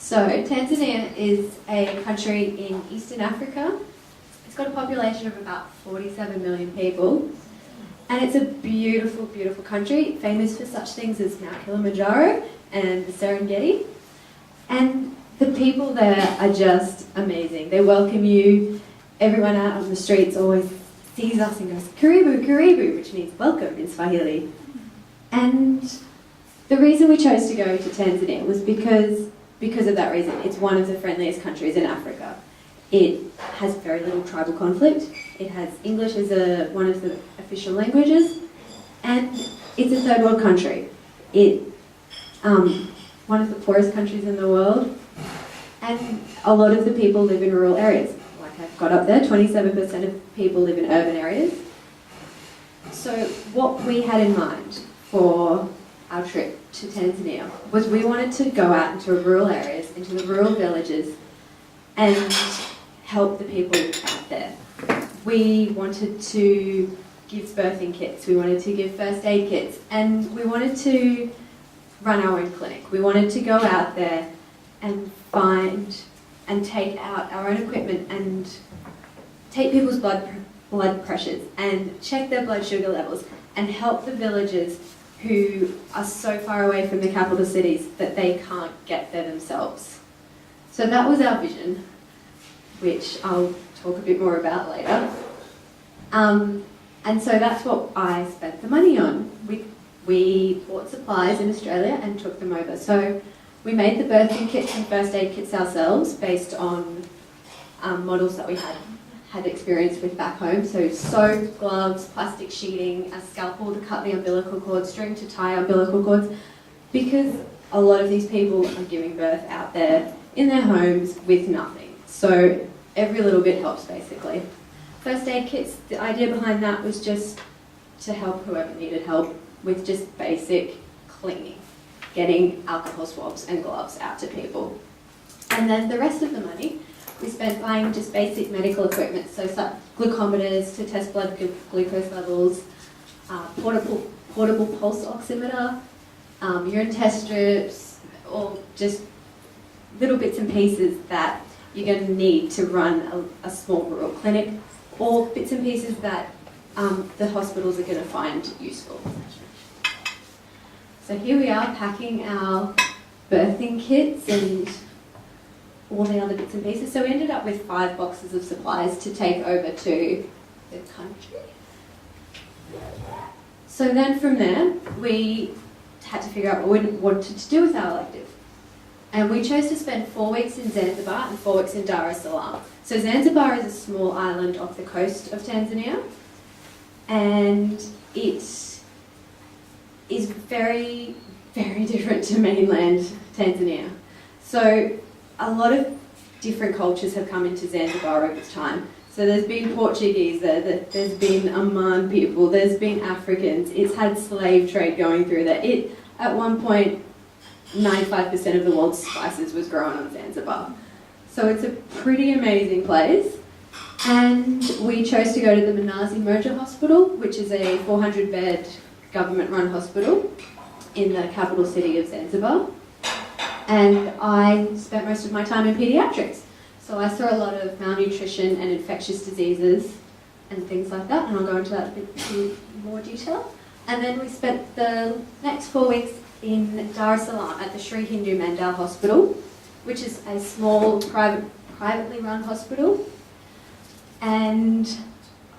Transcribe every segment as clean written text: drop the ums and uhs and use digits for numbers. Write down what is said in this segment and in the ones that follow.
So Tanzania is a country in Eastern Africa. It's got a population of about 47 million people. And it's a beautiful, beautiful country, famous for such things as Mount Kilimanjaro and the Serengeti. And the people there are just amazing. They welcome you. Everyone out on the streets always sees us and goes, "Karibu, karibu," which means welcome in Swahili. And the reason we chose to go to Tanzania was because of that reason. It's one of the friendliest countries in Africa. It has very little tribal conflict. It has English as one of the official languages, and it's a third world country. It's one of the poorest countries in the world, and a lot of the people live in rural areas. Like I've got up there, 27% of people live in urban areas. So what we had in mind for our trip to Tanzania was we wanted to go out into rural areas, into the rural villages, and help the people out there. We wanted to give birthing kits, we wanted to give first aid kits, and we wanted to run our own clinic. We wanted to go out there and find and take out our own equipment and take people's blood pressures and check their blood sugar levels and help the villagers who are so far away from the capital cities that they can't get there themselves. So that was our vision, which I'll talk a bit more about later. And so that's what I spent the money on. We bought supplies in Australia and took them over. So we made the birthing kits and first aid kits ourselves based on models that we had experience with back home. So soap, gloves, plastic sheeting, a scalpel to cut the umbilical cord, string to tie umbilical cords, because a lot of these people are giving birth out there in their homes with nothing. So every little bit helps, basically. First aid kits, the idea behind that was just to help whoever needed help with just basic cleaning, getting alcohol swabs and gloves out to people. And then the rest of the money we spent buying just basic medical equipment, so glucometers to test blood glucose levels, portable pulse oximeter, urine test strips, or just little bits and pieces that you're going to need to run a small rural clinic, or bits and pieces that the hospitals are going to find useful. So here we are packing our birthing kits and all the other bits and pieces. So we ended up with 5 boxes of supplies to take over to the country. So then from there, we had to figure out what we wanted to do with our elective. And we chose to spend 4 weeks in Zanzibar and 4 weeks in Dar es Salaam. So Zanzibar is a small island off the coast of Tanzania, and it is very, very different to mainland Tanzania. So a lot of different cultures have come into Zanzibar over time. So there's been Portuguese there, there's been Oman people, there's been Africans, it's had slave trade going through there. At one point, 95% of the world's spices was grown on Zanzibar. So it's a pretty amazing place. And we chose to go to the Mnazi Moja Hospital, which is a 400-bed government-run hospital in the capital city of Zanzibar. And I spent most of my time in paediatrics. So I saw a lot of malnutrition and infectious diseases and things like that, and I'll go into that a bit in more detail. And then we spent the next 4 weeks in Dar es Salaam at the Sri Hindu Mandal Hospital, which is a small privately run hospital. And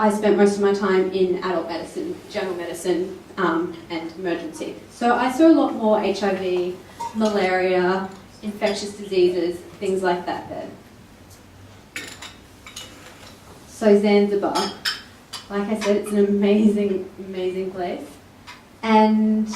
I spent most of my time in adult medicine, general medicine, and emergency. So I saw a lot more HIV, malaria, infectious diseases, things like that there. So Zanzibar, like I said, it's an amazing, amazing place. And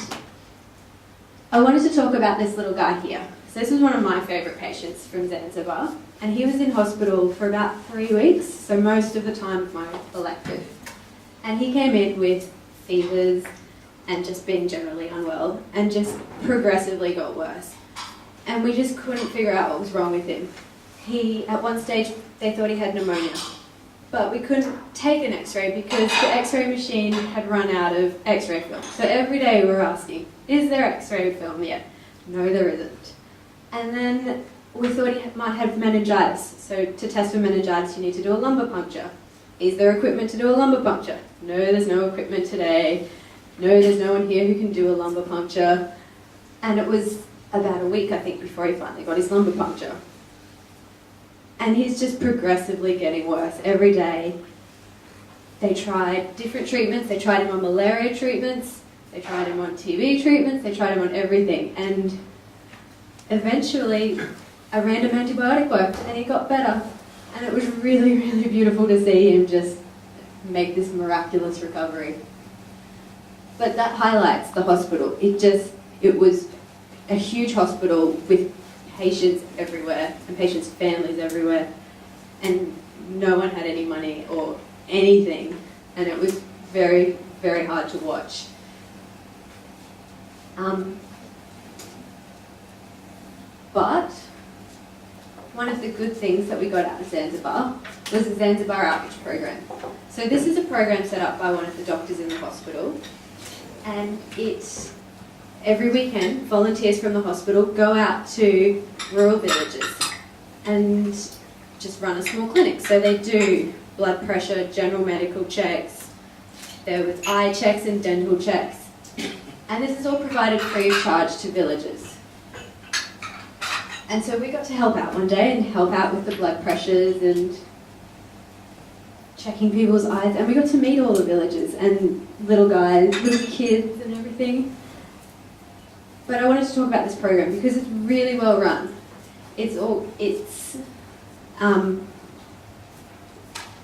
I wanted to talk about this little guy here. So this was one of my favourite patients from Zanzibar, and he was in hospital for about 3 weeks, so most of the time of my elective. And he came in with fevers and just being generally unwell, and just progressively got worse. And we just couldn't figure out what was wrong with him. At one stage, they thought he had pneumonia, but we couldn't take an x-ray because the x-ray machine had run out of x-ray film. So every day we were asking, is there x-ray film yet? No, there isn't. And then we thought he might have meningitis. So to test for meningitis, you need to do a lumbar puncture. Is there equipment to do a lumbar puncture? No, there's no equipment today. No, there's no one here who can do a lumbar puncture. And it was about a week, I think, before he finally got his lumbar puncture. And he's just progressively getting worse every day. They tried different treatments. They tried him on malaria treatments. They tried him on TB treatments. They tried him on everything. And eventually, a random antibiotic worked and he got better. And it was really, really beautiful to see him just make this miraculous recovery. But that highlights the hospital. It was a huge hospital with patients everywhere and patients' families everywhere. And no one had any money or anything. And it was very, very hard to watch. But one of the good things that we got out of Zanzibar was the Zanzibar Outreach Program. So this is a program set up by one of the doctors in the hospital, and every weekend, volunteers from the hospital go out to rural villages and just run a small clinic. So they do blood pressure, general medical checks, there was eye checks and dental checks, and this is all provided free of charge to villagers. And so we got to help out one day and help out with the blood pressures and checking people's eyes, and we got to meet all the villagers and little guys, little kids and everything. But I wanted to talk about this program because it's really well run. It's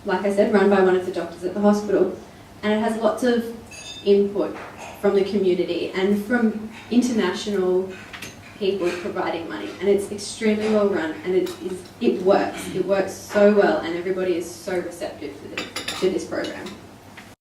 like I said, run by one of the doctors at the hospital, and it has lots of input from the community and from international people providing money, and it's extremely well run, and it works so well, and everybody is so receptive to this program.